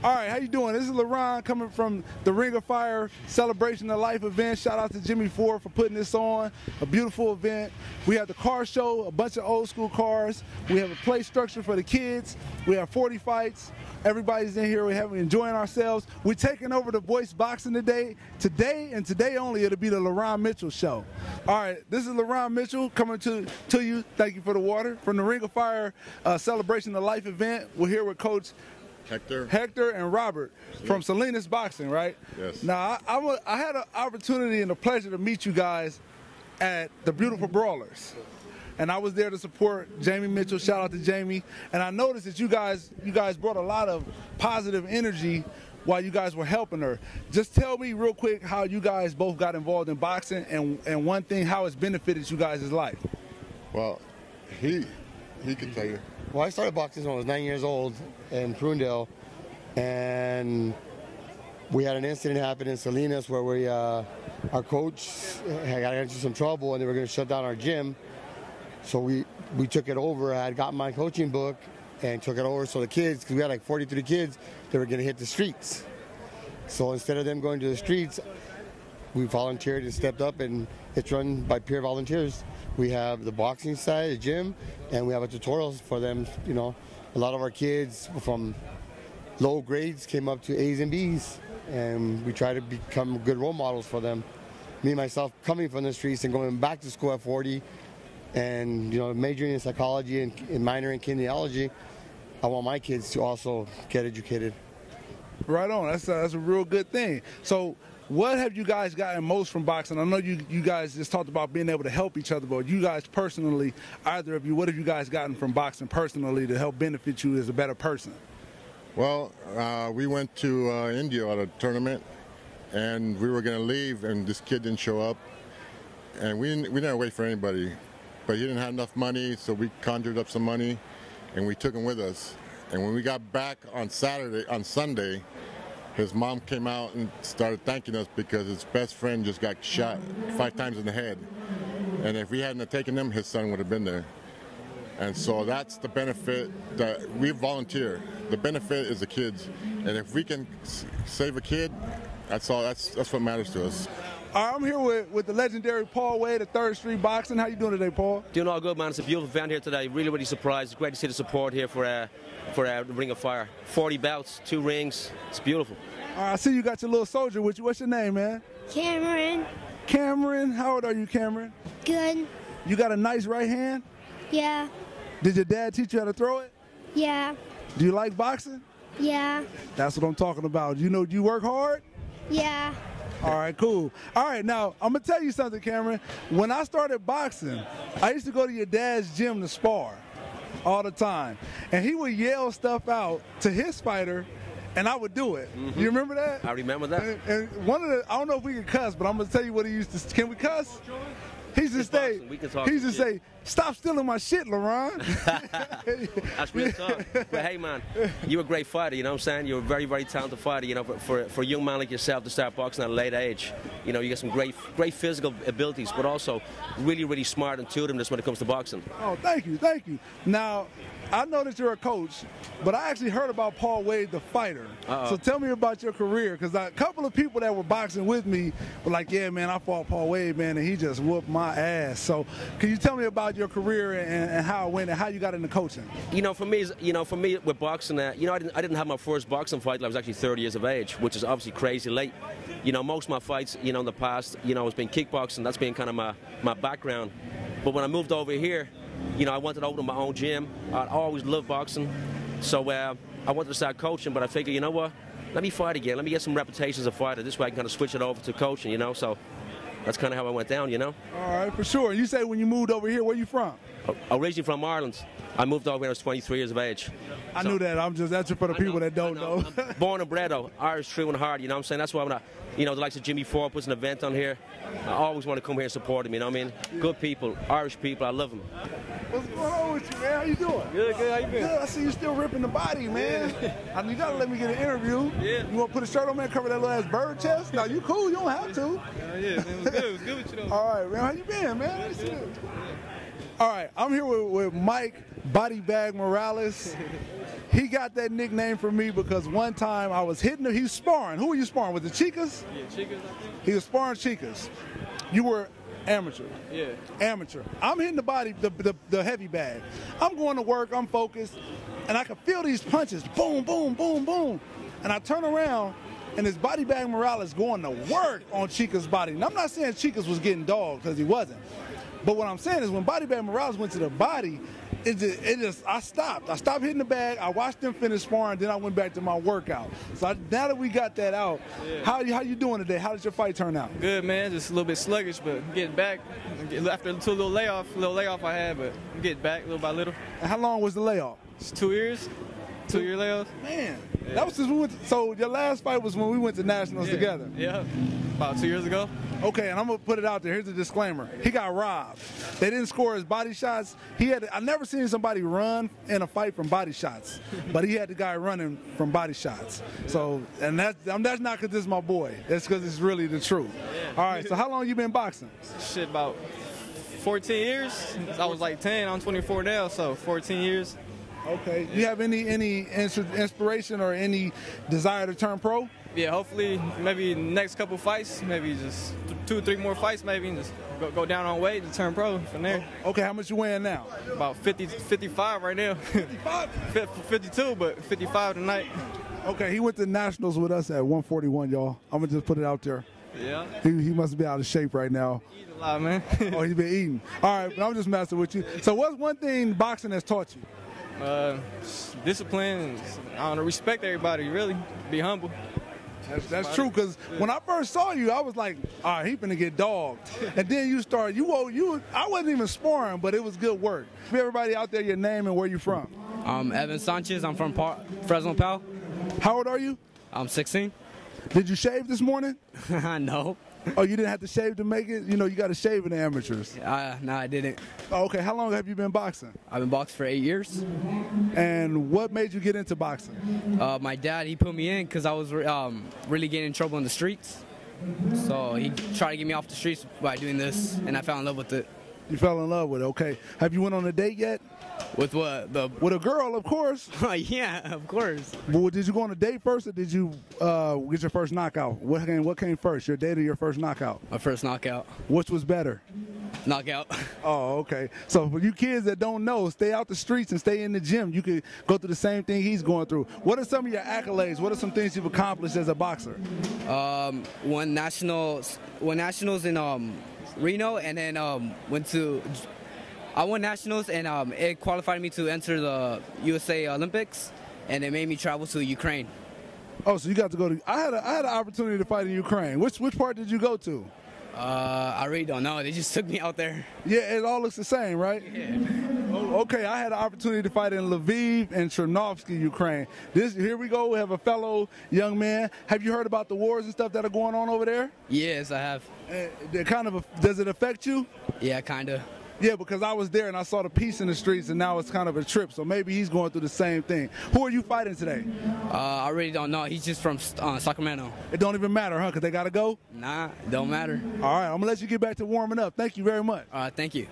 All right, how you doing? This is LaRon coming from the Ring of Fire Celebration of Life event. Shout out to Jimmy Ford for putting this on. A beautiful event. We have the car show, a bunch of old school cars. We have a play structure for the kids. We have 40 fights. Everybody's in here. We're enjoying ourselves. We're taking over the voice boxing today. Today only, it'll be the LaRon Mitchell show. All right, this is LaRon Mitchell coming to you. Thank you for the water. From the Ring of Fire Celebration of Life event. We're here with Coach Hector and Robert from Salinas Boxing, right? Yes. Now, I had an opportunity and the pleasure to meet you guys at the Beautiful Brawlers. And I was there to support Jamie Mitchell. Shout out to Jamie. And I noticed that you guys brought a lot of positive energy while you guys were helping her. Just tell me real quick how you guys both got involved in boxing and one thing, how it's benefited you guys' life. Well, he can tell you. Well, I started boxing when I was 9 years old in Prunedale, and we had an incident happen in Salinas where our coach had got into some trouble and they were going to shut down our gym. So we took it over. I had got my coaching book and took it over so the kids, because we had like 43 kids, they were going to hit the streets. So instead of them going to the streets, we volunteered and stepped up, and it's run by peer volunteers. We have the boxing side, the gym, and we have a tutorials for them. You know, a lot of our kids from low grades came up to A's and B's, and we try to become good role models for them. Me, myself, coming from the streets and going back to school at 40, and majoring in psychology and minoring in kinesiology, I want my kids to also get educated. Right on. That's a real good thing. So, what have you guys gotten most from boxing? I know you guys just talked about being able to help each other, but you guys personally, either of you, what have you guys gotten from boxing personally to help benefit you as a better person? Well, we went to India at a tournament, and we were going to leave, and this kid didn't show up, and we didn't wait for anybody, but he didn't have enough money, so we conjured up some money, and we took him with us. And when we got back on Sunday, his mom came out and started thanking us because his best friend just got shot 5 times in the head. And if we hadn't taken him, his son would have been there. And so that's the benefit that we volunteer. The benefit is the kids. And if we can save a kid, that's all. That's what matters to us. All right, I'm here with the legendary Paul Wade at 3rd Street Boxing. How you doing today, Paul? Doing all good, man. It's a beautiful event here today. Really surprised. It's great to see the support here for Ring of Fire. 40 bouts, 2 rings. It's beautiful. All right, I see you got your little soldier with you. What's your name, man? Cameron. Cameron? How old are you, Cameron? Good. You got a nice right hand? Yeah. Did your dad teach you how to throw it? Yeah. Do you like boxing? Yeah. That's what I'm talking about. Do you work hard? Yeah. All right, cool. All right, now, I'm going to tell you something, Cameron. When I started boxing, I used to go to your dad's gym to spar all the time. And he would yell stuff out to his fighter, and I would do it. Mm-hmm. You remember that? I remember that. And I don't know if we can cuss, but I'm going to tell you what he used to, can we cuss? He used to say, stop stealing my shit, LaRon. That's real talk. But hey, man, you're a great fighter, you know what I'm saying? You're a very talented fighter, for a young man like yourself to start boxing at a late age. You got some great physical abilities, but also really smart and intuitiveness when it comes to boxing. Oh, thank you. Now, I know that you're a coach, but I actually heard about Paul Wade, the fighter. So tell me about your career, because a couple of people that were boxing with me were like, yeah, man, I fought Paul Wade, man, and he just whooped my ass. So can you tell me about your career and how it went and how you got into coaching? For me with boxing, I didn't have my first boxing fight till I was actually 30 years of age, which is obviously crazy late. Most of my fights, in the past, has been kickboxing. That's been kind of my background. But when I moved over here, I wanted to open my own gym. I always loved boxing. So I wanted to start coaching, but I figured, you know what? Let me fight again. Let me get some reputations as a fighter. This way I can kind of switch it over to coaching, So that's kind of how I went down, All right, for sure. You say when you moved over here, where you from? Originally from Ireland. I moved over when I was 23 years of age. I knew that. I'm just asking for the people that don't know. I'm born and bred, though. Irish, true and hard, I'm saying? That's why when the likes of Jimmy Ford puts an event on here, I always want to come here and support him, Good people, Irish people, I love them. What's going on with you, man? How you doing? Good, how you been? Good, I see you still ripping the body, man. Yeah. You gotta let me get an interview. Yeah. You wanna put a shirt on, man, cover that little ass bird chest? No, you cool, you don't have to. Yeah, man, it was good with you, though. All right, man, how you been, man? Let me see All right, I'm here with Mike Bodybag Morales. He got that nickname from me because one time I was hitting him. He was sparring. Who were you sparring with? The Chicas? Yeah, Chicas, I think. He was sparring Chicas. You were amateur. Yeah. Amateur. I'm hitting the body, the heavy bag. I'm going to work. I'm focused, and I can feel these punches. Boom, boom, boom, boom. And I turn around, and it's Bodybag Morales going to work on Chica's body. And I'm not saying Chicas was getting dogged because he wasn't. But what I'm saying is when Bodybag Morales went to the body, I stopped. I stopped hitting the bag. I watched them finish sparring. Then I went back to my workout. So now that we got that out, how you doing today? How did your fight turn out? Good, man. Just a little bit sluggish, but getting back. After a little layoff I had, but I'm getting back little by little. And how long was the layoff? It's 2 years. 2-year layoff. Man, that was since we went. So your last fight was when we went to nationals together. Yeah, about 2 years ago. Okay, and I'm gonna put it out there. Here's a disclaimer: he got robbed. They didn't score his body shots. I never seen somebody run in a fight from body shots, but he had the guy running from body shots. So, and that's not because this is my boy. That's because it's really the truth. All right. So how long you been boxing? Shit, about 14 years. I was like 10. I'm 24 now, so 14 years. Okay. You have any inspiration or any desire to turn pro? Yeah, hopefully, maybe next couple fights, maybe just 2 or 3 more fights, maybe, and just go down on weight to turn pro from there. Okay, how much you weighing now? About 55 right now. 55? 52, but 55 tonight. Okay, he went to nationals with us at 141, y'all. I'm gonna just put it out there. Yeah. He must be out of shape right now. Eating a lot, man. Oh, he's been eating. All right, but I'm just messing with you. So what's one thing boxing has taught you? Discipline and, I don't know, respect everybody, really. Be humble. That's true, because when I first saw you, I was like, all right, he finna get dogged. And then you started, I wasn't even sparring, but it was good work. Give everybody out there your name and where you from. Evan Sanchez. I'm from Fresno, Pal. How old are you? I'm 16. Did you shave this morning? No. Oh, you didn't have to shave to make it? You know, you got to shave in the amateurs. No, I didn't. Oh, okay. How long have you been boxing? I've been boxing for 8 years. And what made you get into boxing? My dad, he put me in because I was really getting in trouble in the streets. So he tried to get me off the streets by doing this, and I fell in love with it. You fell in love with it, okay. Have you went on a date yet? With what? With a girl, of course. Yeah, of course. Well, did you go on a date first, or did you get your first knockout? What came first, your date or your first knockout? My first knockout. Which was better? Knockout. Oh, okay. So for you kids that don't know, stay out the streets and stay in the gym. You could go through the same thing he's going through. What are some of your accolades? What are some things you've accomplished as a boxer? Won nationals in Reno, and then I won nationals, and it qualified me to enter the USA Olympics, and it made me travel to Ukraine. Oh, so you got to go to. I had an opportunity to fight in Ukraine. Which part did you go to? I really don't know. They just took me out there. Yeah, it all looks the same, right? Yeah. Oh, okay, I had an opportunity to fight in Lviv and Chernovsky, Ukraine. Here we go. We have a fellow young man. Have you heard about the wars and stuff that are going on over there? Yes, I have. Does it affect you? Yeah, kind of. Yeah, because I was there and I saw the peace in the streets, and now it's kind of a trip. So maybe he's going through the same thing. Who are you fighting today? I really don't know. He's just from Sacramento. It don't even matter, huh? Because they got to go? Nah, don't matter. All right, I'm going to let you get back to warming up. Thank you very much. Thank you.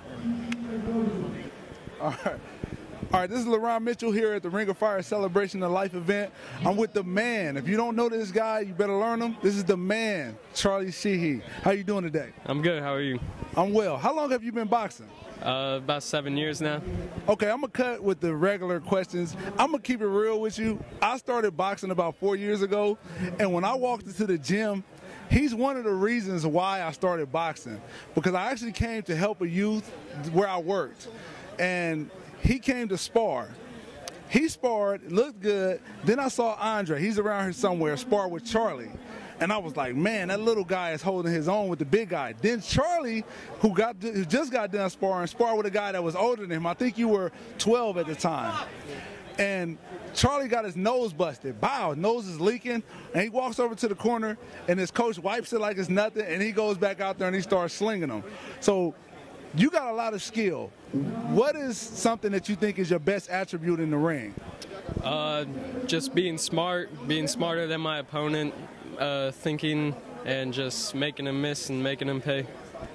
All right, this is LaRon Mitchell here at the Ring of Fire Celebration of Life event. I'm with the man. If you don't know this guy, you better learn him. This is the man, Charlie Sheehy. How you doing today? I'm good. How are you? I'm well. How long have you been boxing? About 7 years now. Okay, I'm going to cut with the regular questions. I'm going to keep it real with you. I started boxing about 4 years ago, and when I walked into the gym, he's one of the reasons why I started boxing, because I actually came to help a youth where I worked, and he came to spar. He sparred, looked good. Then I saw Andre, he's around here somewhere, spar with Charlie. And I was like, man, that little guy is holding his own with the big guy. Then Charlie, who just got done sparred with a guy that was older than him. I think you were 12 at the time. And Charlie got his nose busted. Bow, nose is leaking. And he walks over to the corner, and his coach wipes it like it's nothing, and he goes back out there and he starts slinging them. So you got a lot of skill. What is something that you think is your best attribute in the ring? Just being smart, being smarter than my opponent, thinking and just making him miss and making him pay.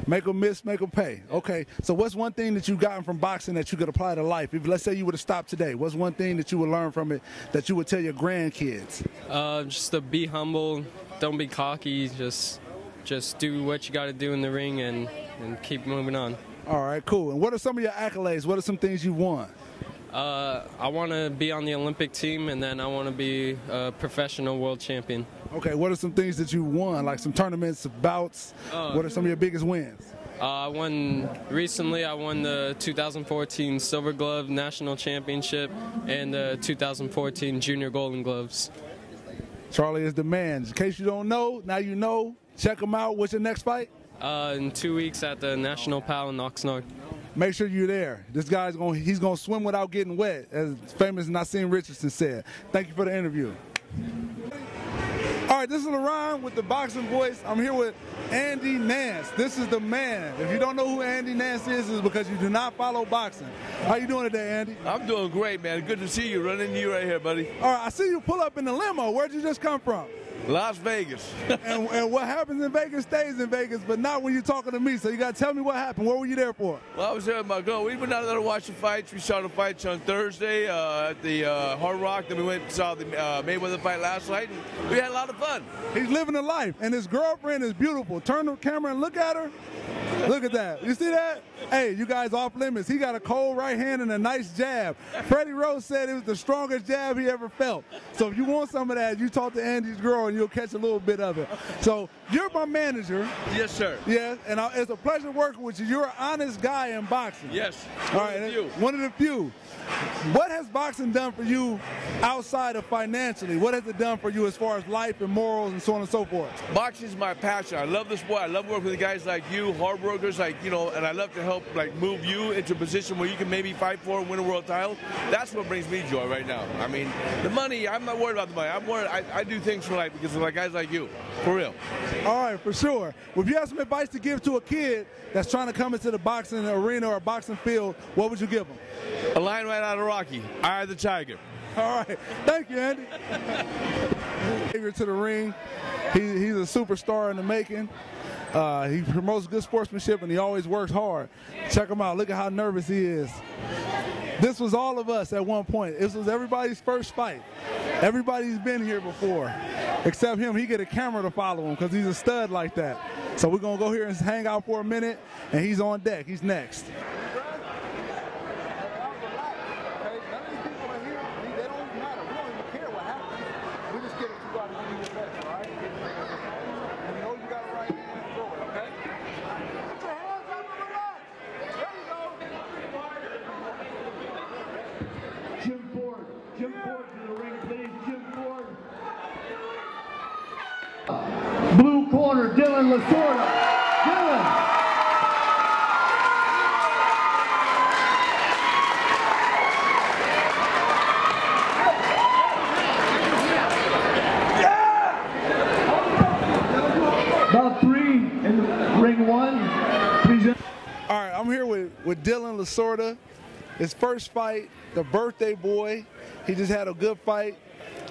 Make them miss, make them pay. Okay, so what's one thing that you've gotten from boxing that you could apply to life? If let's say you would have stopped today, what's one thing that you would learn from it that you would tell your grandkids? Just to be humble, don't be cocky, just do what you got to do in the ring and keep moving on. All right, cool. And what are some of your accolades? What are some things you won? I want to be on the Olympic team, and then I want to be a professional world champion. Okay, what are some things that you won, like some tournaments, bouts? What are some of your biggest wins? Recently I won the 2014 Silver Glove National Championship and the 2014 Junior Golden Gloves. Charlie is the man. In case you don't know, now you know. Check him out. What's your next fight? In 2 weeks at the National Pal in Oxnard. Make sure you're there. This guy's he's gonna swim without getting wet, as famous Nasim Richardson said. Thank you for the interview. All right, this is LaRon with the Boxing Voice. I'm here with Andy Nance. This is the man. If you don't know who Andy Nance is, it's because you do not follow boxing. How you doing today, Andy? I'm doing great, man. Good to see you. Running into you right here, buddy. All right, I see you pull up in the limo. Where'd you just come from? Las Vegas. and what happens in Vegas stays in Vegas, but not when you're talking to me. So you got to tell me what happened. What were you there for? Well, I was there with my girl. We went down there to watch the fights. We saw the fights on Thursday at the Hard Rock. Then we went and saw the Mayweather fight last night, and we had a lot of fun. He's living a life, and his girlfriend is beautiful. Turn the camera and look at her. Look at that. You see that? Hey, you guys off limits. He got a cold right hand and a nice jab. Freddie Rose said it was the strongest jab he ever felt. So if you want some of that, you talk to Andy's girl and you'll catch a little bit of it. So you're my manager. Yes, sir. Yeah, and it's a pleasure working with you. You're an honest guy in boxing. Yes. All right, one of the few. What has boxing done for you outside of financially? What has it done for you as far as life and morals and so on and so forth? Boxing is my passion. I love the sport. I love working with guys like you, hard workers, like, you know, and I love to help, like, move you into a position where you can maybe fight for and win a world title. That's what brings me joy right now. I mean, the money, I'm not worried about the money. I'm worried, I do things for life because of like guys like you, for real. All right, for sure. Well, if you have some advice to give to a kid that's trying to come into the boxing arena or boxing field, what would you give them? A line right out of Rocky, Eye of the Tiger. All right, thank you, Andy. Xavier to the ring. He's a superstar in the making. He promotes good sportsmanship, and he always works hard. Check him out. Look at how nervous he is. This was all of us at one point. This was everybody's first fight. Everybody's been here before, except him. He get a camera to follow him because he's a stud like that. So we're going to go here and hang out for a minute, and he's on deck. He's next. Jim Ford to the ring, please. Jim Ford. Blue corner, Dylan Lasorda. Dylan. About 3 in ring 1. Please. All right, I'm here with Dylan Lasorda. His first fight, the birthday boy. He just had a good fight.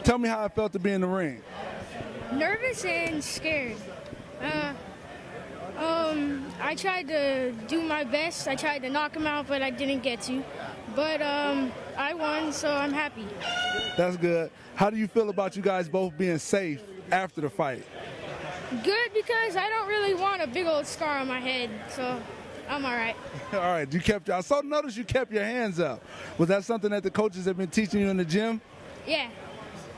Tell me how it felt to be in the ring. Nervous and scared. I tried to do my best. I tried to knock him out, but I didn't get to. But I won, so I'm happy. That's good. How do you feel about you guys both being safe after the fight? Good, because I don't really want a big old scar on my head, so I'm all right. All right, I saw notice you kept your hands up. Was that something that the coaches have been teaching you in the gym? Yeah.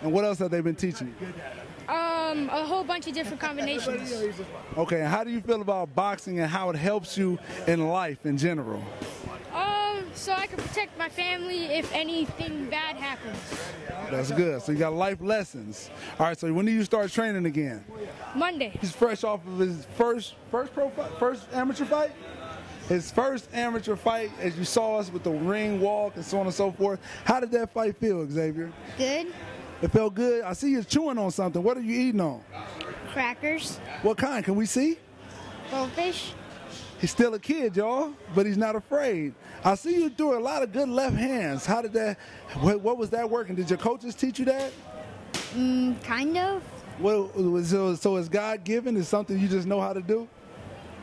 And what else have they been teaching you? A whole bunch of different combinations. Okay, and how do you feel about boxing and how it helps you in life in general? So I can protect my family if anything bad happens. That's good. So you got life lessons. All right, so when do you start training again? Monday. He's fresh off of his first amateur fight? His first amateur fight, as you saw us with the ring walk and so on and so forth. How did that fight feel, Xavier? Good. It felt good? I see you chewing on something. What are you eating on? Crackers. What kind? Can we see? Goldfish. He's still a kid, y'all, but he's not afraid. I see you do a lot of good left hands. How did that, what was that working? Did your coaches teach you that? Kind of. So it's God-given? Is something you just know how to do?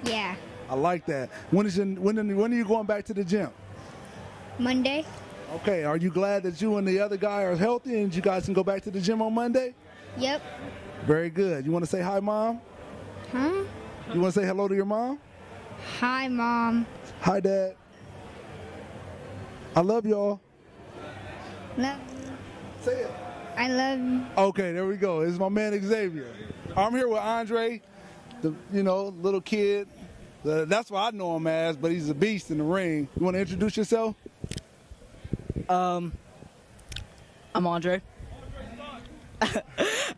Yeah. I like that. When are you going back to the gym? Monday. Okay, are you glad that you and the other guy are healthy and you guys can go back to the gym on Monday? Yep. Very good. You want to say hi, Mom? Huh? You want to say hello to your mom? Hi, Mom. Hi, Dad. I love y'all. Love you. Say it. I love you. Okay, there we go. This is my man Xavier. I'm here with Andre, the little kid. That's what I know him as, but he's a beast in the ring. You want to introduce yourself? I'm Andre.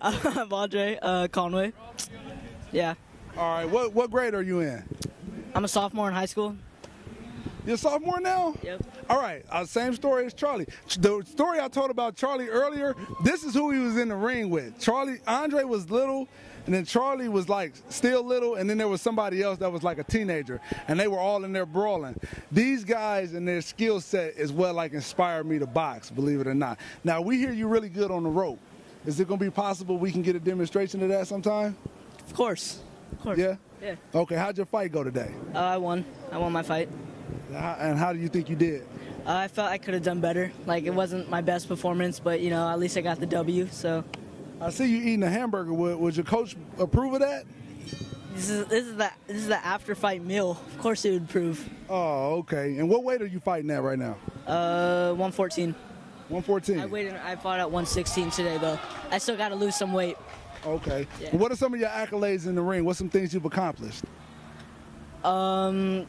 I'm Andre Conway. Yeah. All right. What grade are you in? I'm a sophomore in high school. You're a sophomore now? Yep. All right. Same story as Charlie. The story I told about Charlie earlier, this is who he was in the ring with. Andre was little, and then Charlie was like still little, and then there was somebody else that was like a teenager, and they were all in there brawling. These guys and their skill set is what like inspired me to box, believe it or not. Now, we hear you really good on the rope. Is it going to be possible we can get a demonstration of that sometime? Of course. Of course. Yeah? Yeah. Okay, how'd your fight go today? I won. I won my fight. And how do you think you did? I felt I could have done better. Like, it wasn't my best performance, but, at least I got the W, so. I see you eating a hamburger. Would your coach approve of that? This is the after-fight meal. Of course he would approve. Oh, okay. And what weight are you fighting at right now? 114. 114? I fought at 116 today, though. I still got to lose some weight. Okay. Yeah. What are some of your accolades in the ring? What's some things you've accomplished? What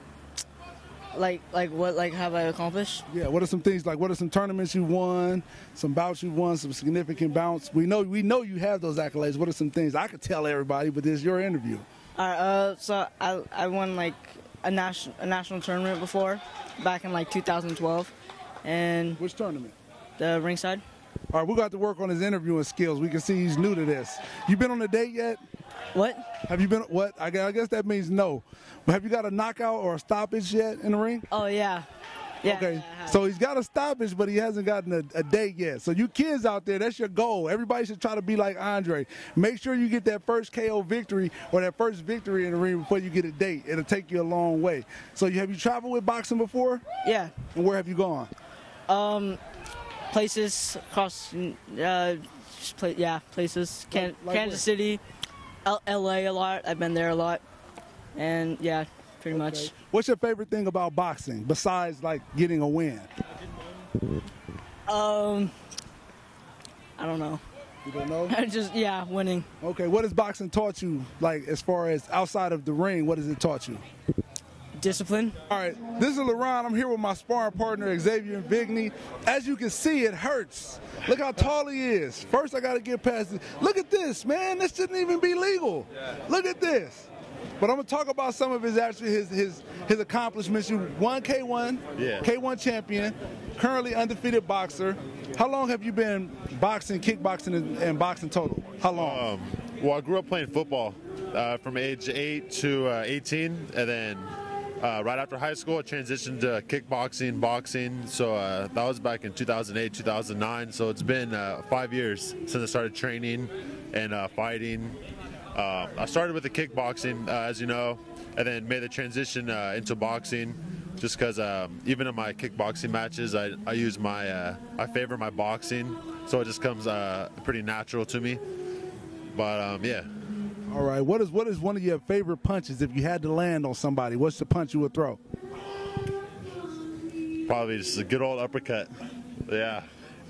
have I accomplished? Yeah, what are some things, what are some tournaments you won, some bouts you won, some significant bouts? We know you have those accolades. What are some things? I could tell everybody, but this is your interview. So I won a national tournament before, back in 2012. And which tournament? The ringside. All right, we got to work on his interviewing skills. We can see he's new to this. You been on a date yet? What? Have you been, what? I guess that means no. But have you got a knockout or a stoppage yet in the ring? Oh, yeah. Yeah. Okay, so he's got a stoppage, but he hasn't gotten a date yet. So you kids out there, that's your goal. Everybody should try to be like Andre. Make sure you get that first KO victory or that first victory in the ring before you get a date. It'll take you a long way. So have you traveled with boxing before? Yeah. And where have you gone? Places across, places. Kansas City, LA a lot. I've been there a lot. And, yeah, pretty much. What's your favorite thing about boxing besides, getting a win? I don't know. You don't know? Winning. Okay, what has boxing taught you, as far as outside of the ring, what has it taught you? Discipline. All right, this is LaRon. I'm here with my sparring partner, Xavier Big Knee. As you can see, it hurts. Look how tall he is. First, I got to get past it. Look at this, man. This shouldn't even be legal. Yeah. Look at this. But I'm going to talk about some of his accomplishments. You won K1, yeah. K1 champion, currently undefeated boxer. How long have you been boxing, kickboxing, and boxing total? How long? Well, I grew up playing football from age 8 to 18, and then right after high school, I transitioned to kickboxing, boxing. So that was back in 2008, 2009. So it's been 5 years since I started training and fighting. I started with the kickboxing, as you know, and then made the transition into boxing just because even in my kickboxing matches, I use I favor my boxing, so it just comes pretty natural to me. But, yeah. All right. What is one of your favorite punches if you had to land on somebody? What's the punch you would throw? Probably just a good old uppercut. Yeah.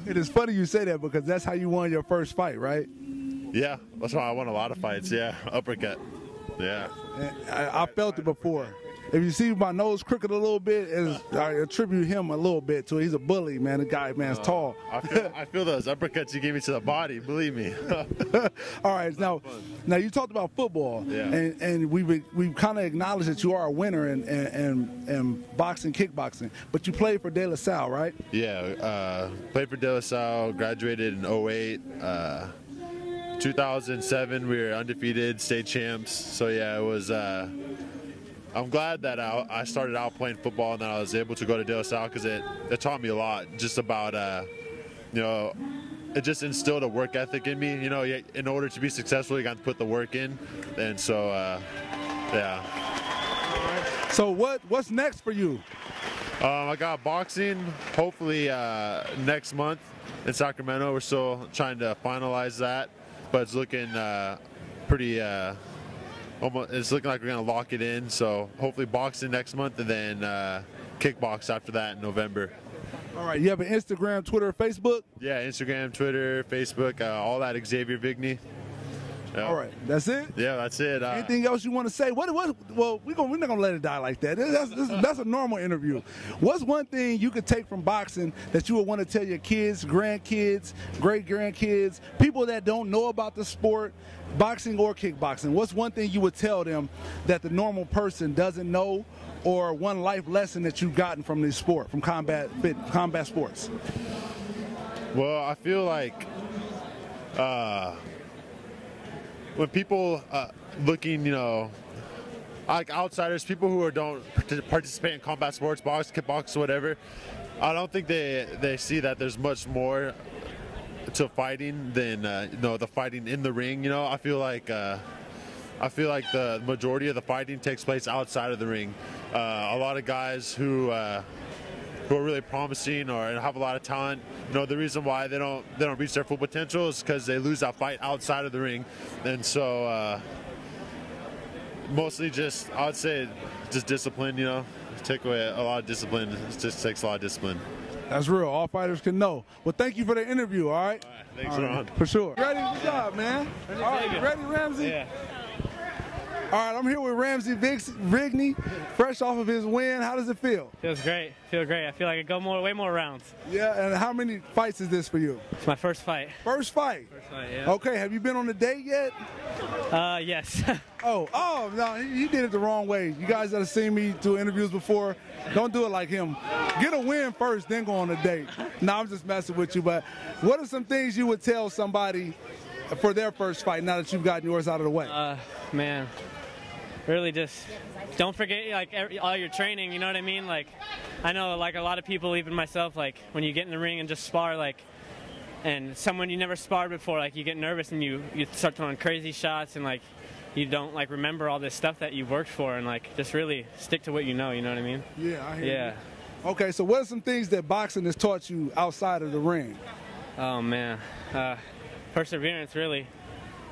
It is funny you say that because that's how you won your first fight, right? Yeah, that's why I won a lot of fights. Yeah, uppercut. Yeah. I felt it before. If you see my nose crooked a little bit, I attribute him a little bit to it. He's a bully, man. The guy, man's tall. I feel those uppercuts you gave me to the body, believe me. All right, now you talked about football, yeah. and we've kind of acknowledged that you are a winner in boxing, kickboxing, but you played for De La Salle, right? Yeah, played for De La Salle, graduated in 08. 2007, we were undefeated, state champs. So yeah, it was. I'm glad that I started out playing football and then I was able to go to De La Salle because it taught me a lot, just about it just instilled a work ethic in me. In order to be successful, you got to put the work in, and so yeah. So what's next for you? I got boxing, hopefully next month in Sacramento. We're still trying to finalize that, but it's looking pretty. It's looking like we're gonna lock it in. So hopefully boxing next month, and then kickbox after that in November. All right. You have an Instagram, Twitter, Facebook? Yeah, Instagram, Twitter, Facebook, all that. Xavier Big Knee. Yeah. All right, that's it. Yeah, that's it. Anything else you want to say? Well, we're not gonna let it die like that. That's a normal interview. What's one thing you could take from boxing that you would want to tell your kids, grandkids, great-grandkids, people that don't know about the sport, boxing or kickboxing? What's one thing you would tell them that the normal person doesn't know, or one life lesson that you've gotten from this sport, from combat sports? Well, I feel like when people looking, like outsiders, people who don't participate in combat sports, box, kickbox, whatever, I don't think they see that there's much more to fighting than the fighting in the ring. I feel like the majority of the fighting takes place outside of the ring. A lot of guys who are really promising or have a lot of talent, the reason why they don't reach their full potential is because they lose that fight outside of the ring. And so mostly just, I would say, just discipline. Take away a lot of discipline. It just takes a lot of discipline. That's real. All fighters can know. Well, thank you for the interview. All right. Thanks, LaRon. For sure. Ready? Good job, man. All right, ready, Ramsey? Yeah. All right, I'm here with Ramsey Big Rigney, fresh off of his win. How does it feel? Feels great. Feel great. I feel like I go way more rounds. Yeah, and how many fights is this for you? It's my first fight. First fight? First fight, yeah. Okay, have you been on a date yet? Yes. Oh, no, he did it the wrong way. You guys that have seen me do interviews before, don't do it like him. Get a win first, then go on a date. No, I'm just messing with you, but what are some things you would tell somebody for their first fight now that you've gotten yours out of the way? Man. Really just don't forget all your training, you know what I mean? Like, I know a lot of people, even myself, when you get in the ring and just spar, and someone you never sparred before, you get nervous and you start throwing crazy shots and you don't remember all this stuff that you've worked for, and just really stick to what you know what I mean? Yeah, I hear you. Okay, so what are some things that boxing has taught you outside of the ring? Oh man, perseverance, really.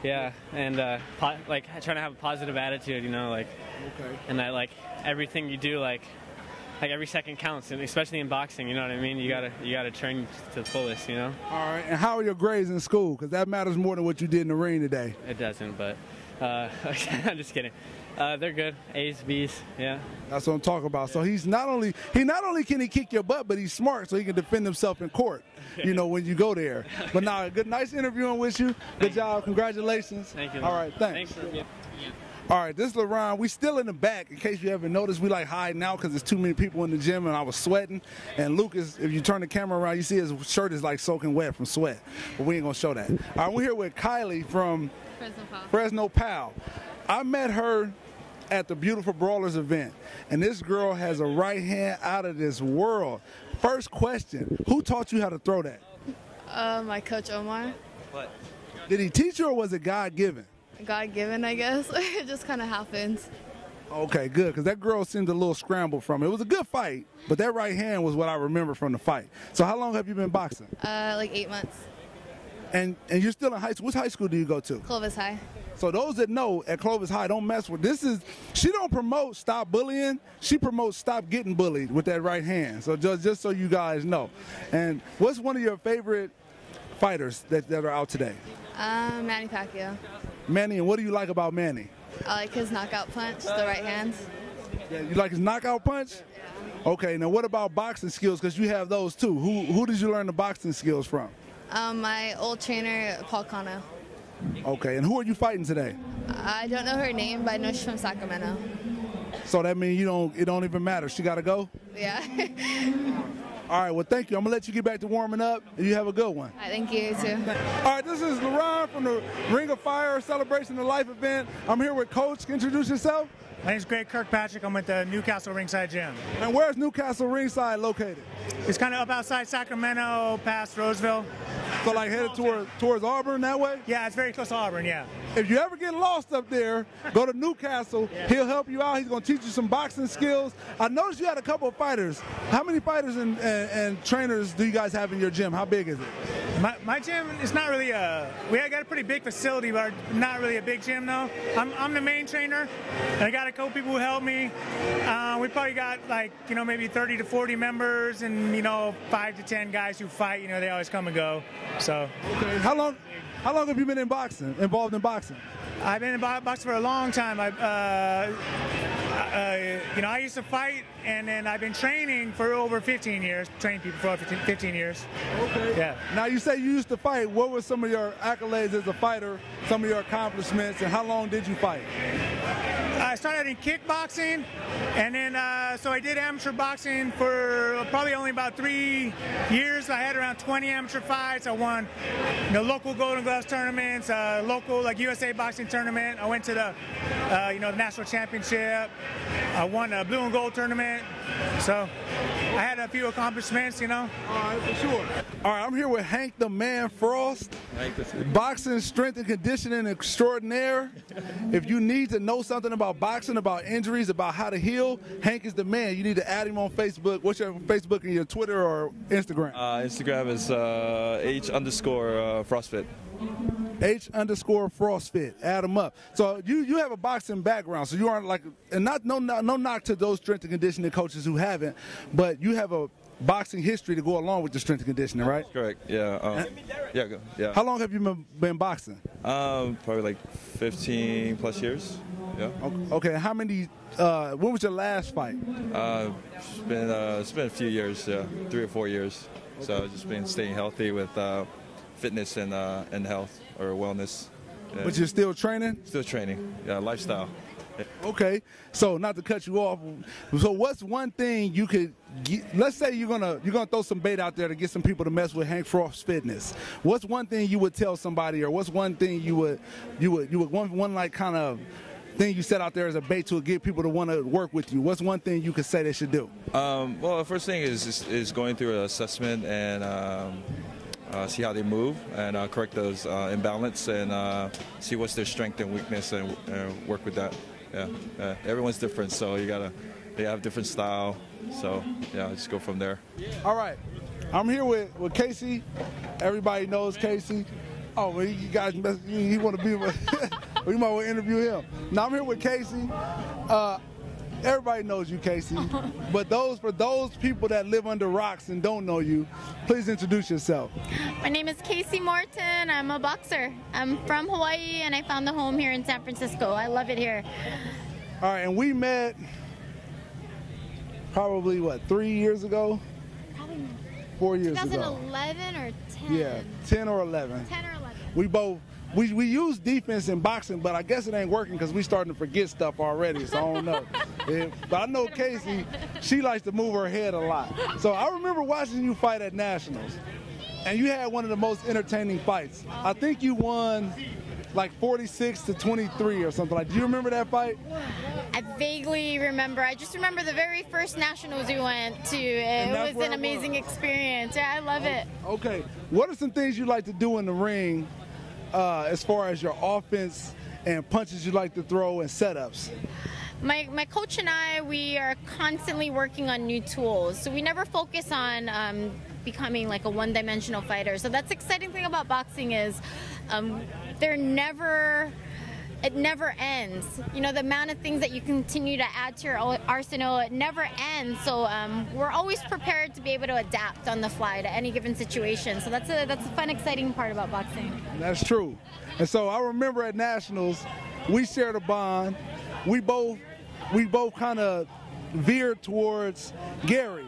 Yeah, and trying to have a positive attitude, okay. And that everything you do, every second counts, and especially in boxing, you know what I mean? You gotta train to the fullest, All right, and how are your grades in school? Because that matters more than what you did in the ring today. It doesn't, but I'm just kidding. They're good. A's, B's, yeah. That's what I'm talking about. So he's not only can he kick your butt, but he's smart, so he can defend himself in court. When you go there. But now, nice interviewing with you. Good job. Congratulations. Thank you. All right, thanks. Thanks. All right, this is LaRon. We still in the back. In case you haven't noticed, we hiding out because there's too many people in the gym, and I was sweating. And Lucas, if you turn the camera around, you see his shirt is soaking wet from sweat. But we ain't gonna show that. All right, we're here with Kylie from Fresno Pal. I met her at the Beautiful Brawlers event, and this girl has a right hand out of this world. First question, who taught you how to throw that? My coach Omar. What? Did he teach you, or was it God-given? God-given, I guess. It just kind of happens. Okay, good, because that girl seemed a little scrambled from it. It was a good fight, but that right hand was what I remember from the fight. So how long have you been boxing? 8 months. And you're still in high school. Which high school do you go to? Clovis High. So those that know, at Clovis High, don't mess with this. She don't promote stop bullying. She promotes stop getting bullied with that right hand. So just so you guys know. And what's one of your favorite fighters that are out today? Manny Pacquiao. Manny, and what do you like about Manny? I like his knockout punch, the right hand. Yeah, you like his knockout punch? Okay, now what about boxing skills? Because you have those too. Who did you learn the boxing skills from? My old trainer, Paul Cano. Okay, and who are you fighting today? I don't know her name, but I know she's from Sacramento. So that means it don't even matter. She got to go? Yeah. All right, well, thank you. I'm going to let you get back to warming up, and you have a good one. All right, thank you, too. All right, this is LaRon from the Ring of Fire Celebration of Life event. I'm here with Coach. Introduce yourself. My name's Kirkpatrick. I'm at the Newcastle Ringside Gym. And where's Newcastle Ringside located? It's kind of up outside Sacramento, past Roseville. So like headed towards Auburn that way? Yeah, it's very close to Auburn, yeah. If you ever get lost up there, go to Newcastle. Yeah. He'll help you out. He's going to teach you some boxing skills. I noticed you had a couple of fighters. How many fighters and trainers do you guys have in your gym? How big is it? My gym is not really we got a pretty big facility, but not really a big gym though. I'm the main trainer, and I got a couple people who help me. We probably got like, maybe 30 to 40 members, and 5 to 10 guys who fight. They always come and go. So. Okay. How long have you been involved in boxing? I've been in boxing for a long time. I used to fight, and then I've been training for over 15 years. Trained people for over 15 years. Okay. Yeah. Now you say you used to fight. What were some of your accolades as a fighter? Some of your accomplishments, and how long did you fight? I started in kickboxing, and then so I did amateur boxing for probably only about 3 years. I had around 20 amateur fights. I won local Golden Gloves tournaments, local like USA boxing tournament. I went to the the national championship. I won a blue and gold tournament. So I had a few accomplishments, All right, for sure. All right, I'm here with Hank the Man Frost, boxing strength and conditioning extraordinaire. If you need to know something about boxing, about injuries, about how to heal, Hank is the man. You need to add him on Facebook. What's your Facebook and your Twitter or Instagram? Instagram is H_FrostFit. H_FrostFit. Add them up. So you have a boxing no knock to those strength and conditioning coaches who haven't, but you have a boxing history to go along with the strength and conditioning, right? Correct. Yeah. Yeah. How long have you been boxing? Probably like 15 plus years. Yeah. Okay. How many? When was your last fight? It's been a few years. Yeah, 3 or 4 years. So I've just been staying healthy with fitness and health or wellness. Yeah. But you're still training? Still training. Yeah, lifestyle. Okay, so not to cut you off, so what's one thing you could let's say you're gonna throw some bait out there to get some people to mess with Hank Frost's fitness. What's one thing you would tell somebody, or what's one thing you would one like kind of thing you set out there as a bait to get people to want to work with you? What's one thing you could say they should do? Well, the first thing is going through an assessment and see how they move and correct those imbalance and see what's their strength and weakness and work with that. Yeah, everyone's different, so they have different style. So yeah, just go from there. All right, I'm here with Casey. Everybody knows Casey. Oh, well, you guys, he want to be with. We might want to interview him. Now I'm here with Casey. Everybody knows you, Casey. But for those people that live under rocks and don't know you, please introduce yourself. My name is Casey Morton. I'm a boxer. I'm from Hawaii, and I found a home here in San Francisco. I love it here. All right, and we met probably, 3 years ago? Probably 4 years 2011 ago. 2011 or 10? Yeah, 10 or 11. 10 or 11. We both. We use defense in boxing, but I guess it ain't working because we starting to forget stuff already, so I don't know. But I know Casey, she likes to move her head a lot. So I remember watching you fight at Nationals, and you had one of the most entertaining fights. I think you won like 46-23 or something like that. Do you remember that fight? I vaguely remember. I just remember the very first Nationals we went to. It was an amazing experience. Yeah, I love it. Okay. What are some things you like to do in the ring as far as your offense and punches you like to throw and setups? My coach and I, we are constantly working on new tools. So we never focus on becoming like a one-dimensional fighter. So that's the exciting thing about boxing is it never ends. The amount of things that you continue to add to your arsenal, it never ends. So we're always prepared to be able to adapt on the fly to any given situation. So that's a fun, exciting part about boxing. That's true. And so I remember at Nationals, we shared a bond. We both kind of veered towards Gary,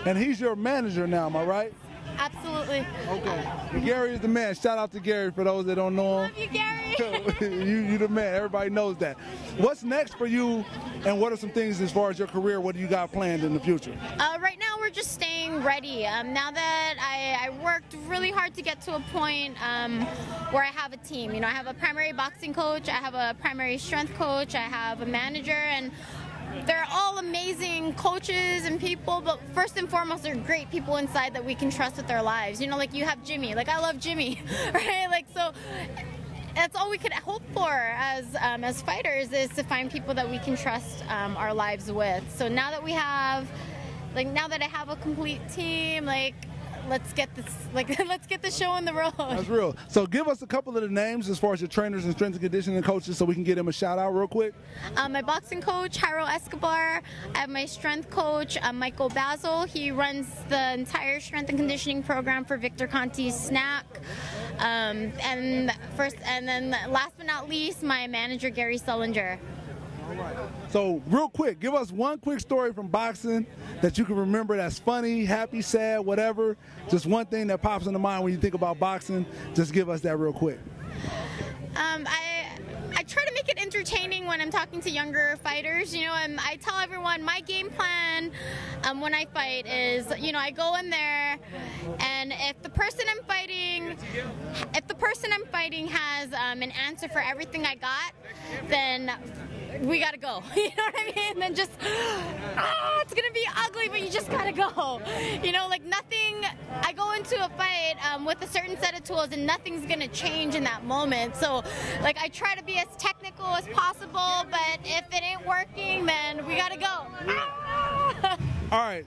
and he's your manager now. Am I right? Absolutely. Okay. And Gary is the man. Shout out to Gary for those that don't know him. Love you, Gary. you the man. Everybody knows that. What's next for you, and what are some things as far as your career? What do you got planned in the future? Right now, we're just staying ready. Now that I worked really hard to get to a point where I have a team. I have a primary boxing coach. I have a primary strength coach. I have a manager, and they're all amazing coaches and people, but first and foremost, they're great people inside that we can trust with our lives. You know, like you have Jimmy. Like, I love Jimmy, right? Like, so that's all we could hope for as fighters, is to find people that we can trust our lives with. So now that we have, like, now that I have a complete team, like, let's get this, like, let's get the show on the road. That's real. So give us a couple of the names as far as your trainers and strength and conditioning coaches, so we can get them a shout out real quick. My boxing coach, Jairo Escobar. I have my strength coach, Michael Basil. He runs the entire strength and conditioning program for Victor Conti's Snack. And then last but not least, my manager, Gary Sullinger. So real quick, give us one quick story from boxing that you can remember that's funny, happy, sad, whatever. Just one thing that pops into mind when you think about boxing. Just give us that real quick. I try to make it entertaining when I'm talking to younger fighters. You know, I tell everyone my game plan when I fight is, you know, I go in there, and if the person I'm fighting has an answer for everything I got, then we gotta go. You know what I mean? And then just, it's gonna be ugly, but you just gotta go. You know, like nothing, I go into a fight with a certain set of tools, and nothing's gonna change in that moment. So, like, I try to be as technical as possible, but if it ain't working, then we gotta go. All right.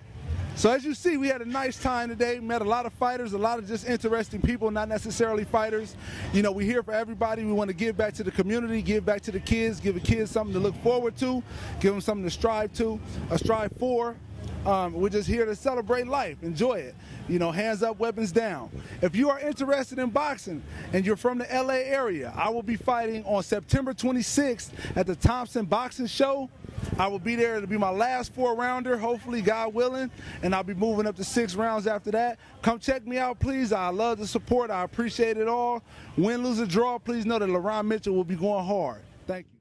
So as you see, we had a nice time today. Met a lot of fighters, a lot of just interesting people, not necessarily fighters. You know, we're here for everybody. We want to give back to the community, give back to the kids, give the kids something to look forward to, give them something to strive for. We're just here to celebrate life, enjoy it. You know, hands up, weapons down. If you are interested in boxing and you're from the LA area, I will be fighting on September 26th at the Thompson Boxing Show. I will be there. It'll be my last 4-rounder, hopefully, God willing, and I'll be moving up to 6 rounds after that. Come check me out, please. I love the support. I appreciate it all. Win, lose, or draw, please know that LaRon Mitchell will be going hard. Thank you.